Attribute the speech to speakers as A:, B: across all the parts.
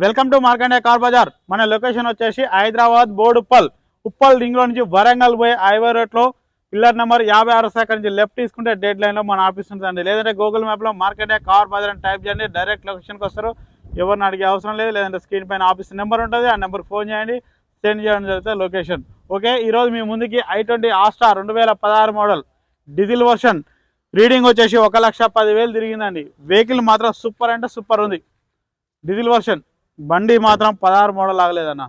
A: Welcome to Markande car bazaar. మన location వచ్చేసి Hyderabad board Uppal ring లో నుంచి వరంగల్ పోయే హైవే రోడ్ లో పిల్లర్ నెంబర్ 56 శాఖ నుంచి లెఫ్ట్ తీసుకుంటే డెడ్ లైన్ లో మన ఆఫీస్ ఉంటుందండి. లేదంటే గూగుల్ మ్యాప్ లో మార్కండే కార్ బజార్ అని టైప్ చేయండి, డైరెక్ట్ లొకేషన్కి వస్తారు. ఎవరిని అడిగే అవసరం లేదు. లేదంటే స్క్రీన్ పైన ఆఫీస్ నెంబర్ ఉంటుంది, ఆ నెంబర్ ఫోన్ చేయండి, సెండ్ చేయడం జరుగుతుంది లొకేషన్. ఓకే, ఈరోజు మీ ముందుకి i20 Asta 2016 model diesel version. Reading వచ్చేసి 1,10,000 తిరిగిందండి. వెహికల్ మాత్రం సూపర్ అంటే సూపర్ ఉంది. డీజిల్ వర్షన్ బండి మాత్రం 16 మోడల్ ఆగలేదన్న,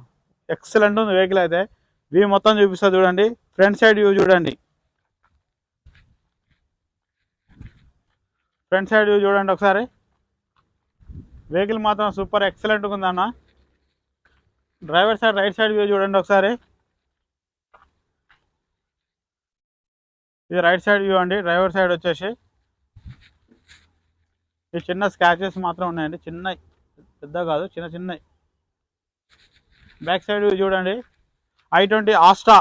A: ఎక్సలెంట్ ఉంది వెహికల్ అయితే. వ్యూ మొత్తం చూపిస్తా చూడండి. ఫ్రంట్ సైడ్ వ్యూ చూడండి, ఫ్రంట్ సైడ్ వ్యూ చూడండి ఒకసారి. వెహికల్ మాత్రం సూపర్ ఎక్సలెంట్ ఉందన్న. Driver side right side view చూడండి ఒకసారి. ఇది రైట్ సైడ్ వ్యూ అండి. డ్రైవర్ సైడ్ వచ్చేసి ఈ చిన్న స్క్రాచెస్ మాత్రం ఉన్నాయండి, చిన్నవి, పెద్ద కాదు, చిన్న చిన్నవి. బ్యాక్ సైడ్ వ్యూ చూడండి. i20 ఆస్టా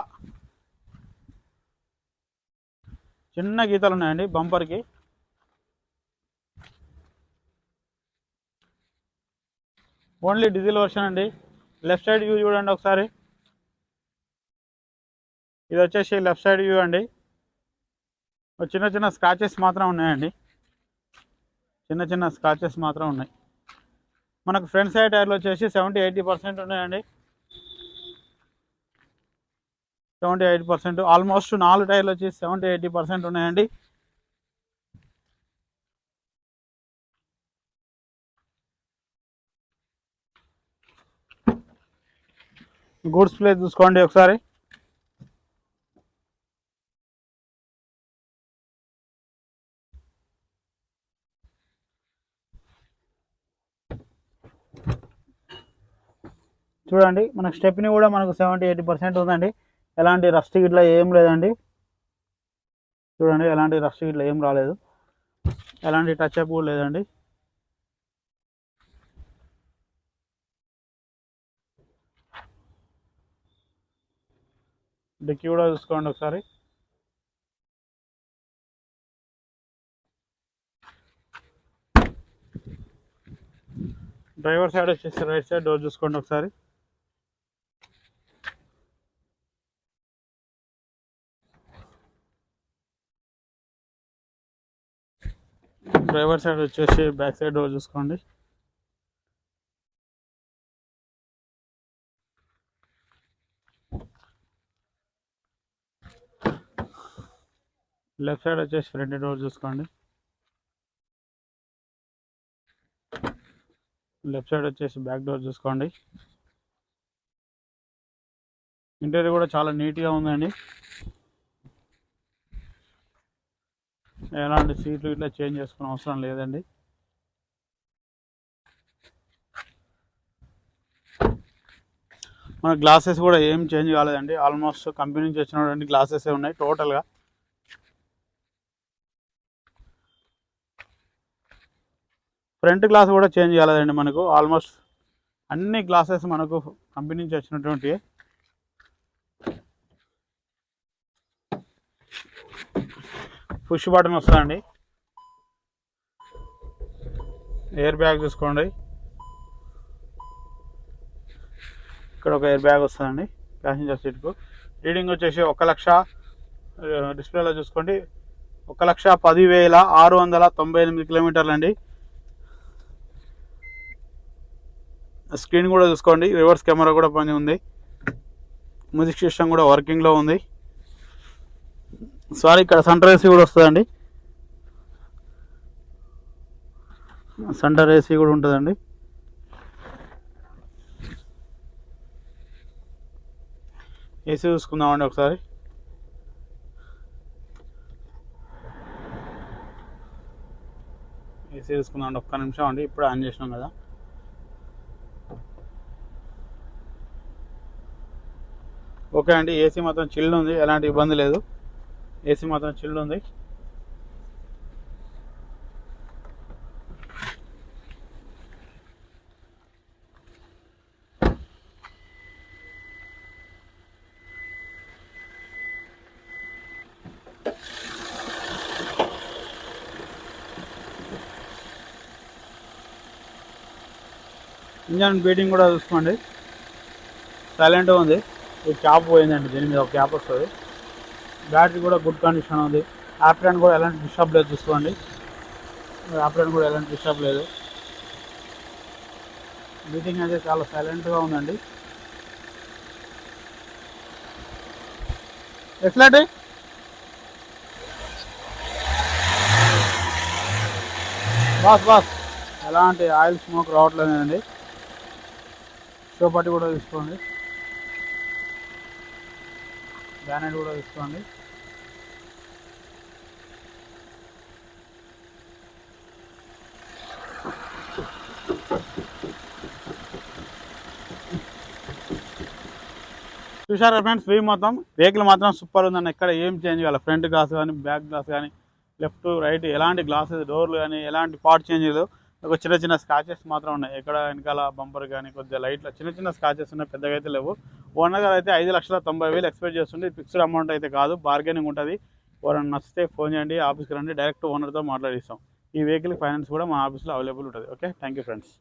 A: చిన్న గీతలు ఉన్నాయండి బంపర్కి. ఓన్లీ డీజిల్ వర్షన్ అండి. లెఫ్ట్ సైడ్ వ్యూ చూడండి ఒకసారి. ఇది వచ్చేసి లెఫ్ట్ సైడ్ వ్యూ అండి. చిన్న చిన్న స్క్రాచెస్ మాత్రం ఉన్నాయండి, చిన్న చిన్న స్క్రాచెస్ మాత్రం ఉన్నాయి. మనకు ఫ్రంట్ సైడ్ టైర్లు వచ్చేసి 70-80% ఉన్నాయండి. 70-80%, ఆల్మోస్ట్ 4 టైర్లు వచ్చేసి 70-80% ఉన్నాయండి. గూడ్స్ ప్లేస్ చూసుకోండి ఒకసారి. చూడండి, మనకు స్టెప్ని కూడా మనకు 70-80% ఉందండి. ఎలాంటి రస్ట్ గిట్లా ఏం లేదండి. చూడండి, ఎలాంటి రస్ట్ గిట్లా ఏం రాలేదు, ఎలాంటి టచ్ అప్ కూడా లేదండి. డిక్కీ కూడా చూసుకోండి ఒకసారి. డ్రైవర్ సైడ్ వచ్చేసి రైట్ సైడ్ డోర్ చూసుకోండి ఒకసారి. డ్రైవర్ సైడ్ వచ్చేసి బ్యాక్ సైడ్ డోర్ చూసుకోండి. లెఫ్ట్ సైడ్ వచ్చేసి ఫ్రంట్ డోర్ చూసుకోండి. లెఫ్ట్ సైడ్ వచ్చేసి బ్యాక్ డోర్ చూసుకోండి. ఇంటీరియర్ కూడా చాలా నీట్గా ఉందండి. ఎలాంటి సీట్లు ఇట్లా చేంజ్ చేసుకునే అవసరం లేదండి. మన గ్లాసెస్ కూడా ఏం చేంజ్ కాలేదండి. ఆల్మోస్ట్ కంపెనీ నుంచి వచ్చినటువంటి గ్లాసెస్ ఉన్నాయి టోటల్గా. ఫ్రంట్ గ్లాస్ కూడా చేంజ్ కాలేదండి మనకు. ఆల్మోస్ట్ అన్ని గ్లాసెస్ మనకు కంపెనీ నుంచి వచ్చినటువంటి. పుష్ బటన్ వస్తుందండి. ఎయిర్ బ్యాగ్ చూసుకోండి, ఇక్కడ ఒక ఎయిర్ బ్యాగ్ వస్తుందండి ప్యాసింజర్ సీట్కు. రీడింగ్ వచ్చేసి 1,00,000, డిస్ప్లేలో చూసుకోండి, 1,10,698 కిలోమీటర్లు అండి. స్క్రీన్ కూడా చూసుకోండి, రివర్స్ కెమెరా కూడా పని ఉంది, మ్యూజిక్ సిస్టమ్ కూడా వర్కింగ్లో ఉంది. సారీ, ఇక్కడ సెంటర్ ఏసీ కూడా వస్తుందండి, సెంటర్ ఏసీ కూడా ఉంటుందండి. ఏసీ చూసుకుందామండి ఒకసారి. ఏసీ చూసుకుందామండి, ఒక్క నిమిషం అండి, ఇప్పుడు ఆన్ చేసినాం కదా. ఓకే అండి, ఏసీ మాత్రం చిల్డ్ ఉంది, ఎలాంటి ఇబ్బంది లేదు. ఏసీ మాత్రం చిల్డ్ ఉంది. ఇంజన్ బీటింగ్ కూడా చూసుకోండి, సైలెంట్గా ఉంది. ఈ క్యాప్ పోయిందండి, దీని మీద ఒక క్యాప్ వస్తుంది. బ్యాటరీ కూడా గుడ్ కండిషన్ ఉంది. ఆప్రాన్ కూడా ఎలాంటి డిస్టర్బ్ లేదు చూసుకోండి, ఆప్రాన్ కూడా ఎలాంటి డిస్టర్బ్ లేదు. బీటింగ్ అయితే చాలా సైలెంట్గా ఉందండి. ఎక్సలెంట్. బాస్ ఎలాంటి ఆయిల్ స్మోక్ రావట్లేదండి. షో పట్టి కూడా తీసుకోండి, బ్యానెట్ కూడా తీసుకోండి. చూసారా ఫ్రెండ్స్, వ్యూ మొత్తం వెహికల్ మాత్రం సూపర్ ఉందండి. ఎక్కడ ఏం చేంజ్ కావాలి, ఫ్రంట్ గ్లాస్ కానీ బ్యాక్ గ్లాస్ కానీ లెఫ్ట్ రైట్ ఎలాంటి గ్లాసెస్ డోర్లు కానీ ఎలాంటి పార్ట్ చేంజ్ లేదు. ఒక చిన్న స్క్రాచెస్ మాత్రం ఉన్నాయి. ఎక్కడ వెనకాల బంపర్ కానీ కొద్దిగా లైట్లో చిన్న స్క్రాచెస్ ఉన్నాయి, పెద్దగా అయితే లేవు. ఓనర్ గారు అయితే 5,90,000 ఎక్స్పెక్ట్ చేస్తుంది. ఫిక్స్డ్ అమౌంట్ అయితే కాదు, బార్గెనింగ్ ఉంటుంది. ఎవరైనా నచ్చితే ఫోన్ చేయండి, ఆఫీస్కి రండి, డైరెక్ట్ ఓనర్తో మాట్లాడిస్తాం. ఈ వెహికల్ ఫైనాన్స్ కూడా మా ఆఫీస్లో అవైలబుల్ ఉంటుంది. Okay, thank you friends.